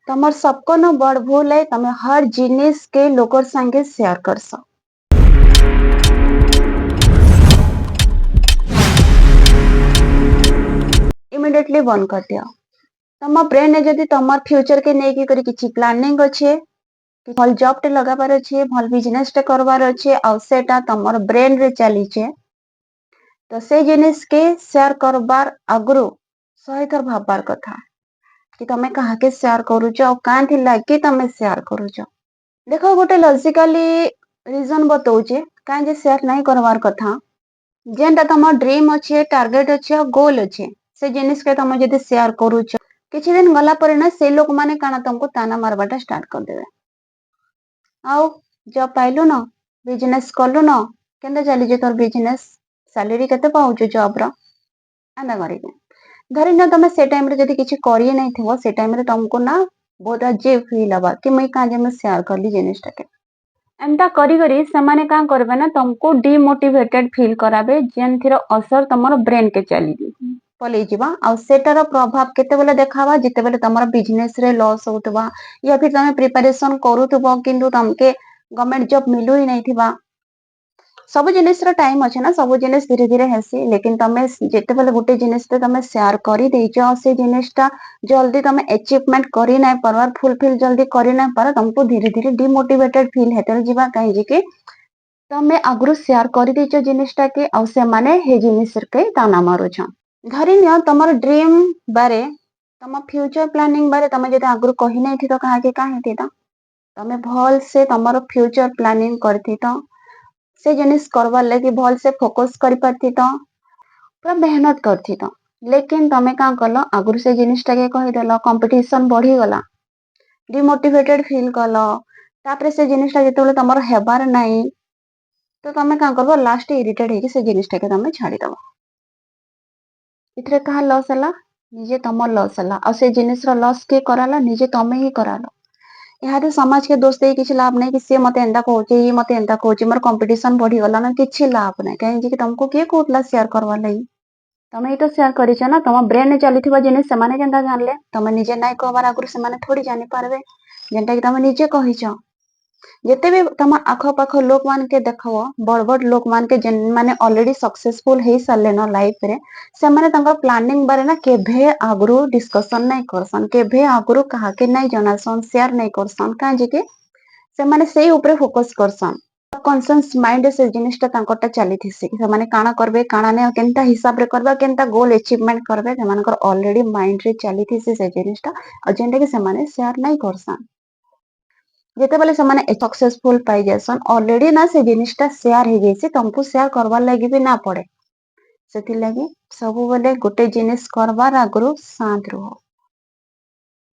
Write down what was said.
तमर सबको न बड़ भूल है तमे हर जिनिस के लोकर संगे शेयर करस इमिडिएटली बंद कर दियो। तम ब्रेन ने जदि तमर फ्यूचर के नेकी करी किछि प्लानिंग अच्छे कि भल जॉब टे लगाबार अच्छे भल बिजनेस टे करबार अच्छे आ सेटा तमर ब्रेन रे चली छे तो से जिनिस के शेयर करबार आगु 100 थर भाबार कथा कि तमे कहा के शेयर करूछ और कां थी लागी तमे शेयर करूछ। देखो गोटे लॉजिकली रीजन बताऊचे कां जे शेयर नहीं करबार कथा जेनटा तम ड्रीम अच्छे टारगेट अच्छे और गोल अच्छे से जिनिस के तम जदि शेयर करूछ किछि दिन गला पर ना से लोक माने काना तुमको ताना मारबाटा स्टार्ट कर देबे। आओ जब पाइलु न बिजनेस कलु न केंदा चली जे तोर बिजनेस सैलरी केते पाउछु जॉब रो आंदा करी धरी न तमे से टाइम रे जदि किछि करिए नहीं थिबो से टाइम रे तुमको ना बहुत अजीब फील हबा कि मैं कां जे मैं शेयर करली जिनिसटा के एंता करी करी समाने का करबे ना तुमको डिमोटिवेटेड फील कराबे जेन थिरो असर तमर ब्रेन के चली पलई जिबा आ सेटार प्रभाव केते बेले देखावा जिते बेले तमर बिजनेस रे लॉस होतबा या फिर तमे प्रिपरेशन करूथबो किंतु तमके गवर्नमेंट जॉब मिलु ही नहीं थिबा। सब जिनिस रो टाइम अछि ना सब जिनिस धीरे धीरे हेसी लेकिन तमे जेते बेले गुटे जिनिस पे तमे शेयर करी देइचो से जिनिसटा जल्दी तमे अचीवमेंट करी नहीं परवार फुलफिल जल्दी करी नहीं पार तुमको धीरे धीरे डिमोटिवेटेड फील हेतल जिबा कहीं जे कि तमे आगु शेयर करी देइचो जिनिसटा के आ से माने हे जिनिस के ताना मारुछ धरी नियो तमर ड्रीम बारे तम फ्यूचर प्लानिंग बारे तमे जदि आगु कहि नहीं थी तो कहा के काहे थी तमे भल से तमर फ्यूचर प्लानिंग करथी तो से जिनिस करबार लगी भल से फोकस करि पारथी तो पूरा मेहनत करथी तो लेकिन तमे का कल आगु से जिनिसटा के कहि देलो कंपटीशन बढ़ी गला डिमोटिवेटेड फील कल तापरे से जिनिसटा जेतेबेले तमर हेबार नाही तो तमे का करबो लास्ट इरिटेट हेकी से जिनिसटा के तमे छाड़ी दबो इथरे कहा लॉस हला निजे तमर लॉस हला और से जिनिस रो लॉस के कराला निजे तमे ही करालो यहाँ समाज के दोस्त किसी लाभ नहीं कि सी मत एंता कहूचे ये मत एंता कहूचे मोर कंपटीशन बढ़ी गला ना किछि लाभ नहीं कहीं कि तुमको किए कहला शेयर करवा लगी तमे ही तो शेयर करिछ ना तम ब्रेन ने चलीथिबा जिनिस से माने केनता जानले तमे निजे नाइ कहबार आगु से माने थोड़ी जानि पारबे जेनटा कि तमे निजे कहिछ जेते भी तम आख पाख लोक मान के देखो बड़ बड़ लोक मान के जेन माने ऑलरेडी सक्सेसफुल हे सारले न लाइफ रे से माने तंगर प्लानिंग बारे ना केभे आगु डिस्कशन नहीं करसन केभे आगु कहा के नहीं जनासन शेयर नहीं करसन काहे जे के से माने सेही ऊपर फोकस करसन कॉन्शियस माइंड से जिनिसटा तांकोटा चली थिसे से माने काना करबे काना ने केनता हिसाब रे करबा केनता गोल अचीवमेंट करबे से मानकर ऑलरेडी माइंड रे चली थिसे से जिनिसटा और जेनटा के से माने शेयर नहीं करसन जेते बेले से माने सक्सेसफुल पाई जासन ऑलरेडी ना से जिनिसटा शेयर हे जैसे तुमको शेयर करबार लागि भी ना पड़े सेति लागि सब बेले गोटे जिनिस करबार आगु शांत रहो।